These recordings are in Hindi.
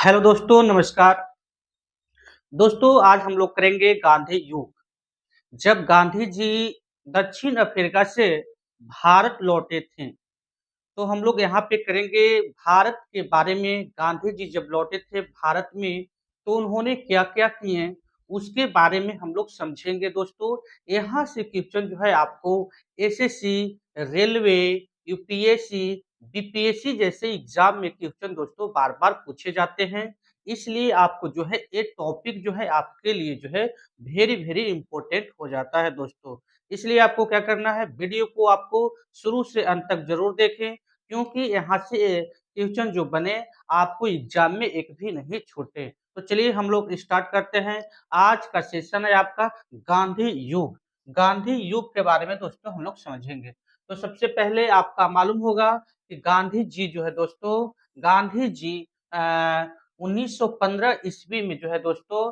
हेलो दोस्तों, नमस्कार। दोस्तों, आज हम लोग करेंगे गांधी युग। जब गांधी जी दक्षिण अफ्रीका से भारत लौटे थे, तो हम लोग यहाँ पे करेंगे भारत के बारे में। गांधी जी जब लौटे थे भारत में, तो उन्होंने क्या-क्या किए, उसके बारे में हम लोग समझेंगे दोस्तों। यहाँ से क्वेश्चन जो है आपको एसएससी, रेलवे, यूपीएससी, बीपीएससी जैसे एग्ज़ाम में क्वेश्चन दोस्तों बार-बार पूछे जाते हैं। इसलिए आपको जो है ये टॉपिक जो है आपके लिए जो है वेरी इम्पोर्टेंट हो जाता है दोस्तों। इसलिए आपको क्या करना है, वीडियो को आपको शुरू से अंत तक ज़रूर देखें, क्योंकि यहाँ से क्वेश्चन जो बने आपको एग्ज़ाम में एक भी नहीं छूटे। तो चलिए हम लोग स्टार्ट करते हैं। आज का सेशन है आपका गांधी युग। गांधी युग के बारे में दोस्तों हम लोग समझेंगे। तो सबसे पहले आपका मालूम होगा कि गांधी जी जो है दोस्तों, गांधी जी 1915 ईस्वी में जो है दोस्तों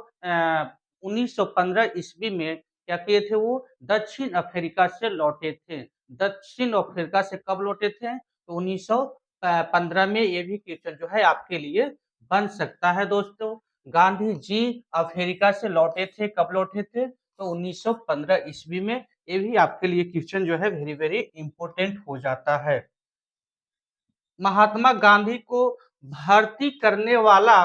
1915 ईस्वी में क्या किए थे वो दक्षिण अफ्रीका से लौटे थे। दक्षिण अफ्रीका से कब लौटे थे? तो 1915 में। ये भी क्वेश्चन जो है आपके लिए बन सकता है दोस्तों। गांधी जी अफ्रीका से लौटे थे, कब लौटे थे? तो 1915 ईस्वी में। ये भी आपके लिए क्वेश्चन जो है वेरी इम्पोर्टेंट हो जाता है। महात्मा गांधी को भर्ती करने वाला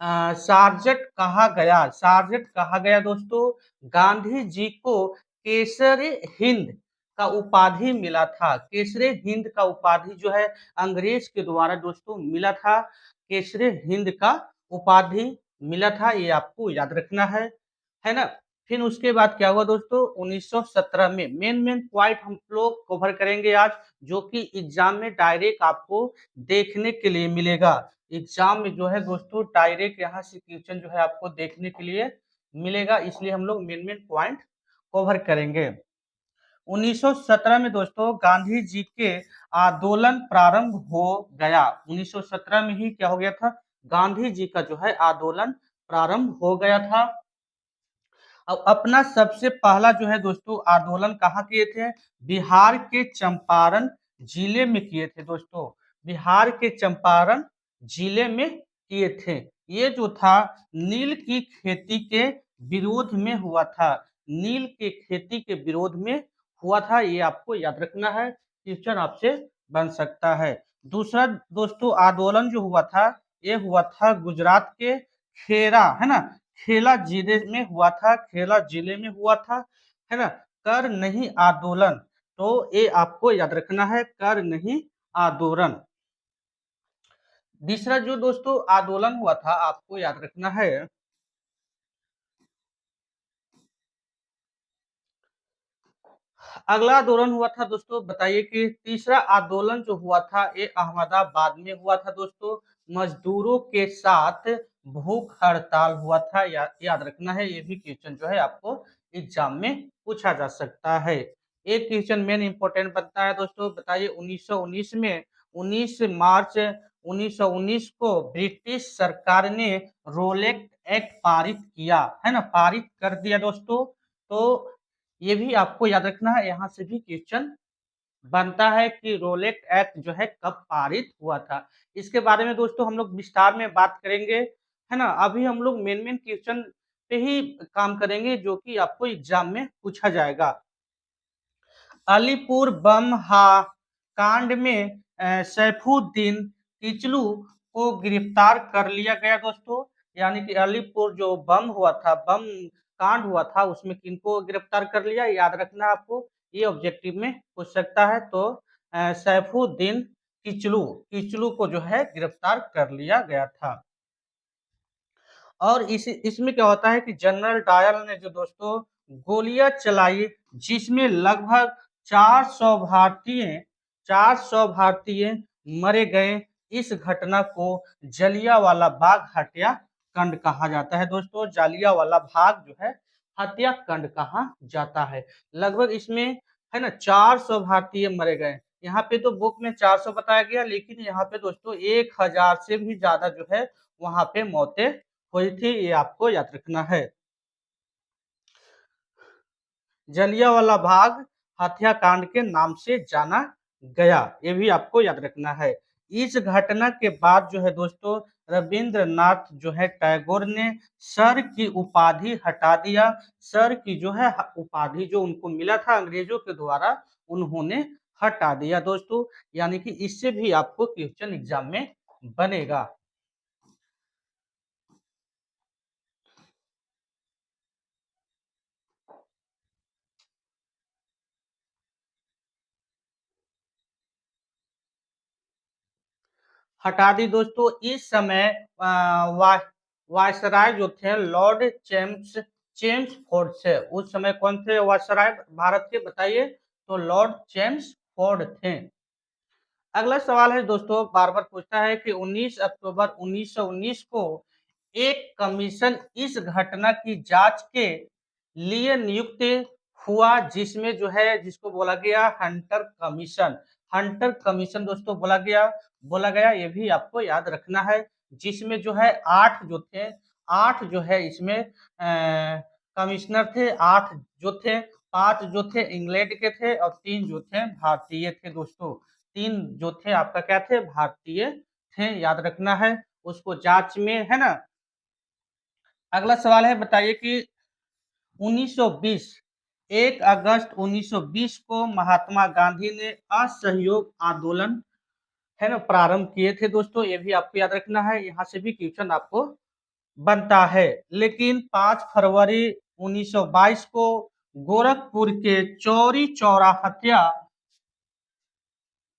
सार्जेंट कहा गया। सार्जेंट कहा गया दोस्तों। गांधी जी को केसरे हिंद का उपाधि मिला था। केसरे हिंद का उपाधि जो है अंग्रेज के द्वारा दोस्तों मिला था। केसरे हिंद का उपाधि मिला था, ये आपको याद रखना है ना। फिर उसके बाद क्या हुआ दोस्तों, 1917 में मेन पॉइंट हम लोग कवर करेंगे आज, जो कि एग्जाम में डायरेक्ट आपको देखने के लिए मिलेगा। एग्जाम में जो है दोस्तों डायरेक्ट यहाँ से क्वेश्चन जो है आपको देखने के लिए मिलेगा, इसलिए हम लोग मेन पॉइंट कवर करेंगे। 1917 में दोस्तों गांधी जी के आंदोलन प्रारंभ हो गया। 1917 में ही क्या हो गया था, गांधी जी का जो है आंदोलन प्रारंभ हो गया था। अब अपना सबसे पहला जो है दोस्तों आंदोलन कहाँ किए थे? बिहार के चंपारण जिले में किए थे दोस्तों। बिहार के चंपारण जिले में किए थे। ये जो था नील की खेती के विरोध में हुआ था। नील के खेती के विरोध में हुआ था, ये आपको याद रखना है, क्वेश्चन आपसे बन सकता है। दूसरा दोस्तों आंदोलन जो हुआ था, ये हुआ था गुजरात के खेरा, है ना, खेला जिले में हुआ था। खेला जिले में हुआ था, है ना। कर नहीं आंदोलन, तो ये आपको याद रखना है, कर नहीं आंदोलन। तीसरा जो दोस्तों आंदोलन हुआ था आपको याद रखना है, अगला आंदोलन हुआ था दोस्तों, बताइए कि तीसरा आंदोलन जो हुआ था ये अहमदाबाद में हुआ था दोस्तों। मजदूरों के साथ भूख हड़ताल हुआ था, याद रखना है। ये भी क्वेश्चन जो है आपको एग्जाम में पूछा जा सकता है। एक क्वेश्चन मेन इंपॉर्टेंट बनता है दोस्तों, बताइए 1919 में 19 मार्च 1919 को ब्रिटिश सरकार ने रोलेट एक्ट पारित किया, है ना, पारित कर दिया दोस्तों। तो ये भी आपको याद रखना है, यहाँ से भी क्वेश्चन बनता है कि रोलेट एक्ट जो है कब पारित हुआ था। इसके बारे में दोस्तों हम लोग विस्तार में बात करेंगे, है ना। अभी हम लोग मेन क्वेश्चन पे ही काम करेंगे, जो कि आपको एग्जाम में पूछा जाएगा। अलीपुर बम कांड में सैफुद्दीन किचलू को गिरफ्तार कर लिया गया दोस्तों। यानी कि अलीपुर जो बम हुआ था, बम कांड हुआ था, उसमें किनको गिरफ्तार कर लिया, याद रखना आपको, ये ऑब्जेक्टिव में पूछ सकता है। तो सैफुद्दीन किचलू किचलू को जो है गिरफ्तार कर लिया गया था। और इसमें क्या होता है कि जनरल डायर ने जो दोस्तों गोलियां चलाई, जिसमें लगभग 400 भारतीय मरे गए। इस घटना को जलियांवाला बाग हत्याकांड कहा जाता है दोस्तों। जलियांवाला बाग जो है हत्याकांड कहा जाता है। लगभग इसमें, है ना, 400 भारतीय मरे गए। यहाँ पे तो बुक में 400 बताया गया, लेकिन यहाँ पे दोस्तों 1000 से भी ज्यादा जो है वहां पे मौतें हुई थी, ये आपको याद रखना है। जलियांवाला बाग हत्याकांड के नाम से जाना गया, ये भी आपको याद रखना है। इस घटना के बाद जो है दोस्तों रविंद्रनाथ जो है टैगोर ने सर की उपाधि हटा दिया। सर की जो है उपाधि जो उनको मिला था अंग्रेजों के द्वारा, उन्होंने हटा दिया दोस्तों। यानी कि इससे भी आपको क्वेश्चन एग्जाम में बनेगा। हटा दी दोस्तों। इस समय वायसराय जो थे लॉर्ड चेम्सफोर्ड थे। उस समय कौन थे वायसराय भारत के, बताइए? तो लॉर्ड चेम्सफोर्ड थे। अगला सवाल है दोस्तों, बार बार पूछता है कि 19 अक्टूबर 1919 को एक कमीशन इस घटना की जांच के लिए नियुक्त हुआ जिसमें जो है जिसको बोला गया हंटर कमीशन। हंटर कमीशन दोस्तों बोला गया ये भी आपको याद रखना है। जिसमें जो है 8 जो थे, 8 जो है इसमें कमिश्नर थे। 8 जो थे, 5 जो थे इंग्लैंड के थे और 3 जो थे भारतीय थे दोस्तों। 3 जो थे आपका क्या थे, भारतीय थे, याद रखना है उसको जांच में, है ना। अगला सवाल है, बताइए कि 1920 1 अगस्त 1920 को महात्मा गांधी ने असहयोग आंदोलन, है ना, प्रारंभ किए थे दोस्तों। ये भी आपको याद रखना है, यहाँ से भी क्वेश्चन आपको बनता है। लेकिन 5 फरवरी 1922 को गोरखपुर के चौरी चौरा हत्या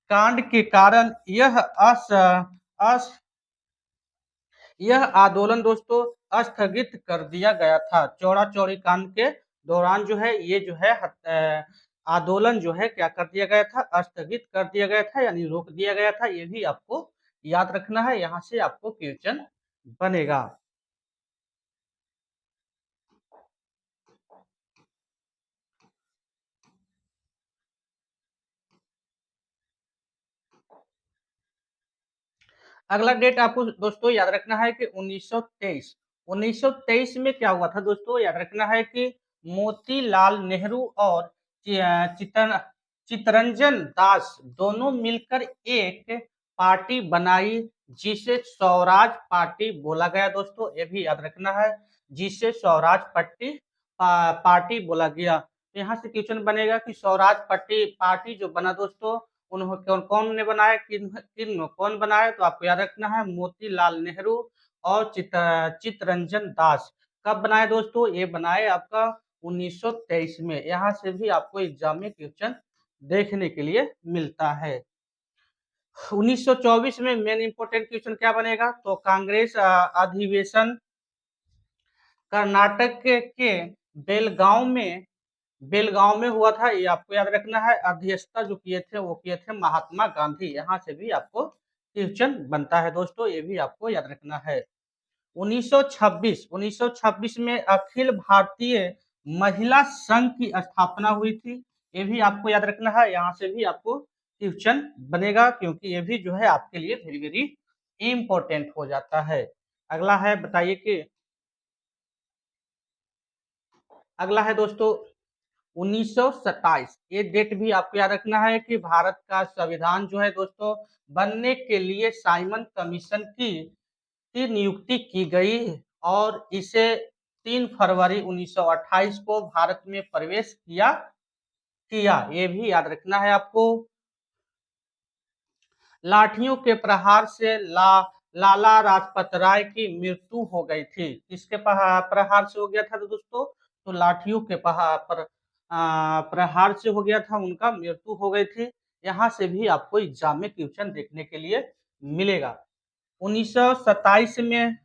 कांड के कारण यह आंदोलन दोस्तों स्थगित कर दिया गया था। चौरा चौरी कांड के दौरान जो है ये जो है आंदोलन जो है क्या कर दिया गया था, स्थगित कर दिया गया था, यानी रोक दिया गया था। ये भी आपको याद रखना है, यहाँ से आपको क्वेश्चन बनेगा। अगला डेट आपको दोस्तों याद रखना है कि 1923। 1923 में क्या हुआ था दोस्तों, याद रखना है कि मोतीलाल नेहरू और चितरंजन दास दोनों मिलकर एक पार्टी बनाई जिसे स्वराज पार्टी बोला गया दोस्तों। ये भी याद रखना है, जिसे स्वराज पार्टी बोला गया। तो यहाँ से क्वेश्चन बनेगा कि स्वराज पार्टी जो बना दोस्तों, उन्होंने कौन ने बनाया, किन कौन बनाया, तो आपको याद रखना है मोतीलाल नेहरू और चितरंजन दास। कब बनाए दोस्तों, ये बनाए आपका 1923 में। यहाँ से भी आपको एग्जाम में क्वेश्चन देखने के लिए मिलता है। 1924 में मेन इंपोर्टेंट क्वेश्चन क्या बनेगा, तो कांग्रेस अधिवेशन कर्नाटक के बेलगांव में हुआ था। ये आपको याद रखना है। अध्यक्षता जो किए थे वो किए थे महात्मा गांधी। यहाँ से भी आपको क्वेश्चन बनता है दोस्तों, ये भी आपको याद रखना है। 1926 में अखिल भारतीय महिला संघ की स्थापना हुई थी। ये भी आपको याद रखना है, यहाँ से भी आपको क्वेश्चन बनेगा, क्योंकि ये भी जो है आपके लिए वेरी वेरी इंपॉर्टेंट हो जाता है। अगला है, बताइए कि अगला है दोस्तों 1927। ये डेट भी आपको याद रखना है कि भारत का संविधान जो है दोस्तों बनने के लिए साइमन कमीशन की नियुक्ति की गई और इसे 3 फरवरी 1928 को भारत में प्रवेश किया। ये भी याद रखना है आपको। लाठियों के प्रहार से लाला लाजपत राय की मृत्यु हो गई थी। किसके प्रहार से हो गया था दोस्तों, तो लाठियों के प्रहार से हो गया था, उनका मृत्यु हो गई थी। यहाँ से भी आपको एग्जाम में क्वेश्चन देखने के लिए मिलेगा। 1927 में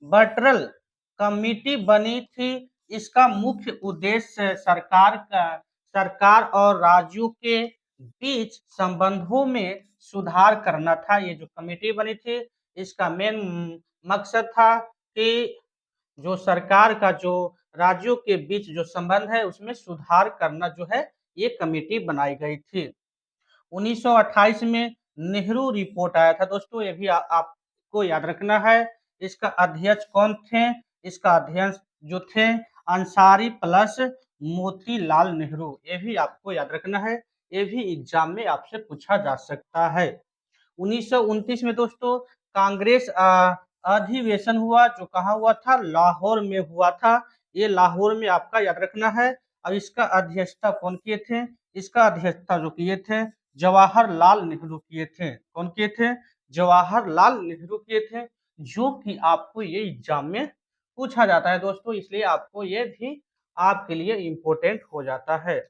बटरल कमिटी बनी थी। इसका मुख्य उद्देश्य सरकार और राज्यों के बीच संबंधों में सुधार करना था। ये जो कमेटी बनी थी, इसका मेन मकसद था कि जो सरकार का जो राज्यों के बीच जो संबंध है उसमें सुधार करना जो है, ये कमेटी बनाई गई थी। 1928 में नेहरू रिपोर्ट आया था दोस्तों, ये भी आपको याद रखना है। इसका अध्यक्ष कौन थे, इसका अध्यक्ष जो थे अंसारी प्लस मोतीलाल नेहरू। ये भी आपको याद रखना है, ये भी एग्जाम में आपसे पूछा जा सकता है। 1929 में दोस्तों कांग्रेस अधिवेशन हुआ, जो कहाँ हुआ था, लाहौर में हुआ था। ये लाहौर में आपका याद रखना है। और इसका अध्यक्षता कौन किए थे? इसका अध्यक्षता जो किए थे जवाहरलाल नेहरू किए थे। कौन किए थे? जवाहरलाल नेहरू किए थे, जो कि आपको ये एग्जाम में पूछा जाता है दोस्तों, इसलिए आपको ये भी आपके लिए इम्पोर्टेंट हो जाता है।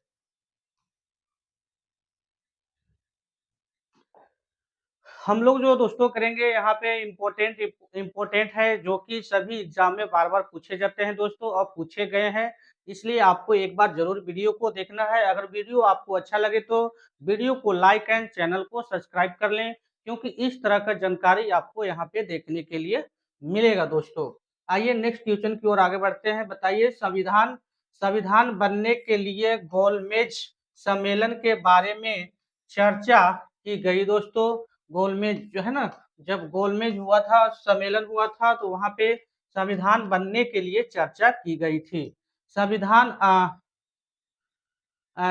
हम लोग जो दोस्तों करेंगे यहाँ पे इम्पोर्टेंट है, जो कि सभी एग्जाम में बार बार पूछे जाते हैं दोस्तों, और पूछे गए हैं, इसलिए आपको एक बार जरूर वीडियो को देखना है। अगर वीडियो आपको अच्छा लगे तो वीडियो को लाइक एंड चैनल को सब्सक्राइब कर लें, क्योंकि इस तरह का जानकारी आपको यहाँ पे देखने के लिए मिलेगा दोस्तों। आइए नेक्स्ट क्वेश्चन की ओर आगे बढ़ते हैं। बताइए संविधान संविधान बनने के लिए गोलमेज सम्मेलन के बारे में चर्चा की गई दोस्तों। गोलमेज जो है ना, जब गोलमेज हुआ था, सम्मेलन हुआ था, तो वहां पे संविधान बनने के लिए चर्चा की गई थी। संविधान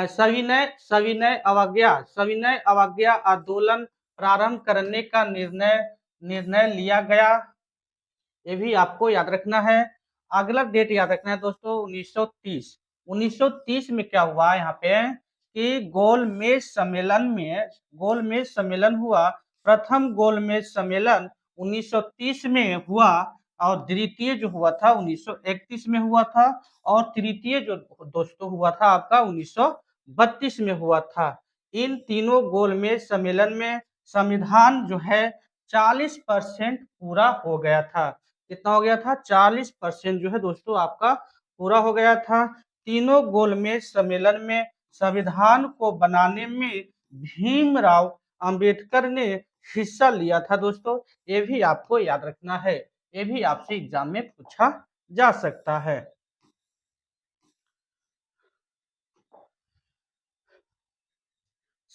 सविनय अवज्ञा आंदोलन प्रारंभ करने का निर्णय निर्णय लिया गया। ये भी आपको याद रखना है। अगला डेट याद रखना है दोस्तों 1930। 1930 में क्या हुआ यहाँ पे कि गोलमेज सम्मेलन हुआ। प्रथम गोलमेज सम्मेलन 1930 में हुआ, और द्वितीय जो हुआ था 1931 में हुआ था, और तृतीय जो दोस्तों हुआ था आपका 1932 में हुआ था। इन तीनों गोलमेज सम्मेलन में संविधान जो है 40% पूरा हो गया था। कितना हो गया था? 40% जो है दोस्तों आपका पूरा हो गया था। तीनों गोलमेज सम्मेलन में संविधान को बनाने में भीमराव अंबेडकर ने हिस्सा लिया था दोस्तों। ये भी आपको याद रखना है, ये भी आपसे एग्जाम में पूछा जा सकता है।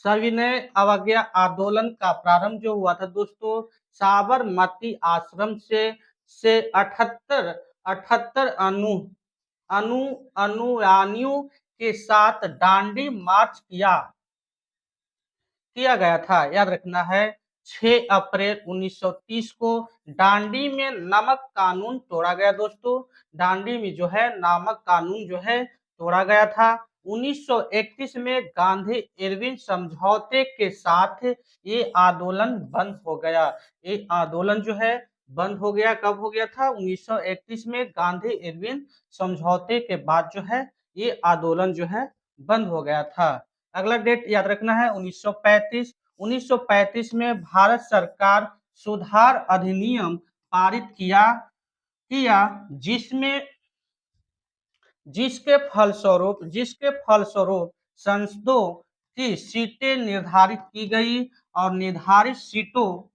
सविनय अवज्ञा आंदोलन का प्रारंभ जो हुआ था दोस्तों साबरमती आश्रम से 78 अनु अनुयायियों के साथ दांडी मार्च किया गया था। याद रखना है 6 अप्रैल 1930 को दांडी में नमक कानून तोड़ा गया दोस्तों। दांडी में जो है नमक कानून जो है तोड़ा गया था। 1931 में गांधी इरविन समझौते के साथ ये आंदोलन बंद हो गया। ये आंदोलन जो है बंद हो गया। कब हो गया था? 1931 में गांधी इरविन समझौते के बाद जो है ये आंदोलन जो है बंद हो गया था। अगला डेट याद रखना है 1935। 1935 में भारत सरकार सुधार अधिनियम पारित किया जिसमें जिसके फलस्वरूप संसदों की सीटें निर्धारित की गई, और निर्धारित सीटों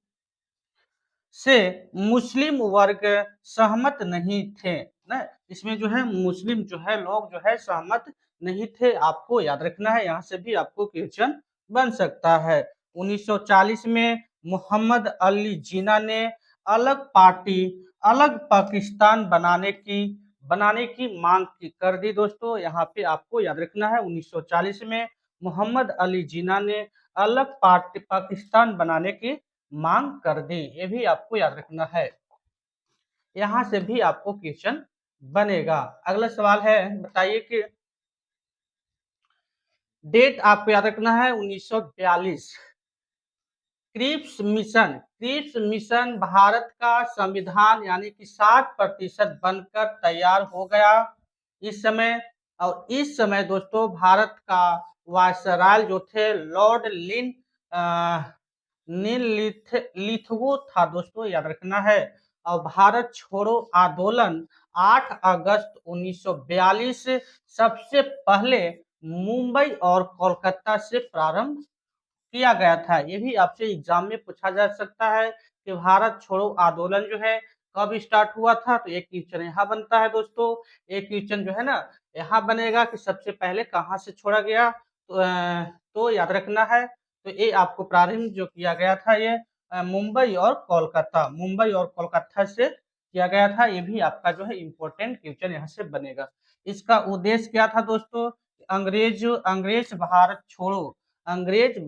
से मुस्लिम वर्ग सहमत नहीं थे ना। इसमें जो है मुस्लिम जो है लोग जो है सहमत नहीं थे। आपको याद रखना है, यहाँ से भी आपको क्वेश्चन बन सकता है। 1940 में मोहम्मद अली जिन्ना ने अलग पाकिस्तान बनाने की मांग कर दी दोस्तों। यहाँ पे आपको याद रखना है 1940 में मोहम्मद अली जिन्ना ने अलग पाकिस्तान बनाने की मांग कर दी। ये भी आपको याद रखना है, यहाँ से भी आपको क्वेश्चन बनेगा। अगला सवाल है, बताइए कि डेट आपको याद रखना है 1942। क्रिप्स मिशन भारत का संविधान यानी कि 60% बनकर तैयार हो गया इस समय। और इस समय दोस्तों भारत का वायसराय जो थे लॉर्ड लिथगो था दोस्तों, याद रखना है। और भारत छोड़ो आंदोलन 8 अगस्त 1942 सबसे पहले मुंबई और कोलकाता से प्रारंभ किया गया था। ये भी आपसे एग्जाम में पूछा जा सकता है कि भारत छोड़ो आंदोलन जो है कब स्टार्ट हुआ था। तो एक क्वेश्चन यहाँ बनता है दोस्तों, एक क्वेश्चन जो है ना यहाँ बनेगा कि सबसे पहले कहाँ से छोड़ा गया। तो याद रखना है, तो ये आपको प्रारंभ जो किया गया था ये मुंबई और कोलकाता से किया गया था। ये भी आपका जो है इम्पोर्टेंट क्वेश्चन यहाँ से बनेगा। इसका उद्देश्य क्या था दोस्तों? अंग्रेज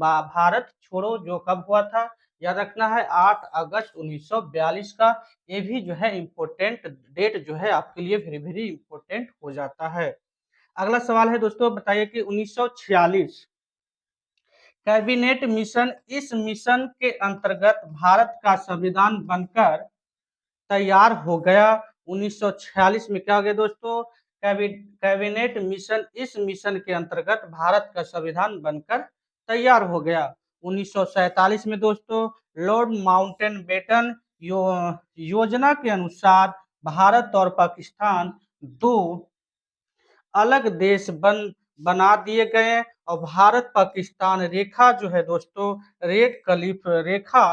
भारत छोड़ो जो कब हुआ था? याद रखना है 8 अगस्त 1942 का। ये भी जो है इम्पोर्टेंट डेट जो है आपके लिए वेरी वेरी इम्पोर्टेंट हो जाता है। अगला सवाल है दोस्तों, बताइए कि 1946 कैबिनेट मिशन, इस मिशन के अंतर्गत भारत का संविधान बनकर तैयार हो गया। 1946 में क्या हो गया दोस्तों, कैबिनेट मिशन, इस मिशन के अंतर्गत भारत का संविधान बनकर तैयार हो गया। 1947 में दोस्तों लॉर्ड माउंटबेटन योजना के अनुसार भारत और पाकिस्तान दो अलग देश बना दिए गए और भारत पाकिस्तान रेखा जो है दोस्तों, रेड क्लिफ रेखा,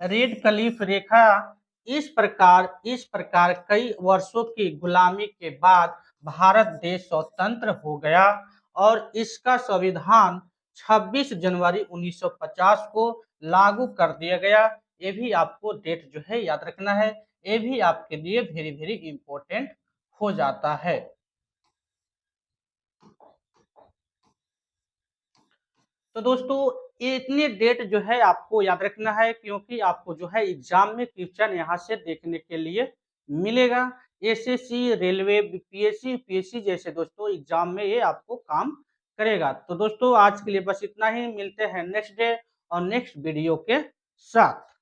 रेड क्लिफ रेखा इस प्रकार कई वर्षों की गुलामी के बाद भारत देश स्वतंत्र हो गया और इसका संविधान 26 जनवरी 1950 को लागू कर दिया गया। ये भी आपको डेट जो है याद रखना है, ये भी आपके लिए वेरी वेरी इंपॉर्टेंट हो जाता है। तो दोस्तों ये इतने डेट जो है आपको याद रखना है, क्योंकि आपको जो है एग्जाम में क्वेश्चन यहाँ से देखने के लिए मिलेगा। एसएससी, रेलवे, पीएससी, यूपीएससी जैसे दोस्तों एग्जाम में ये आपको काम करेगा। तो दोस्तों आज के लिए बस इतना ही, मिलते हैं नेक्स्ट डे और नेक्स्ट वीडियो के साथ।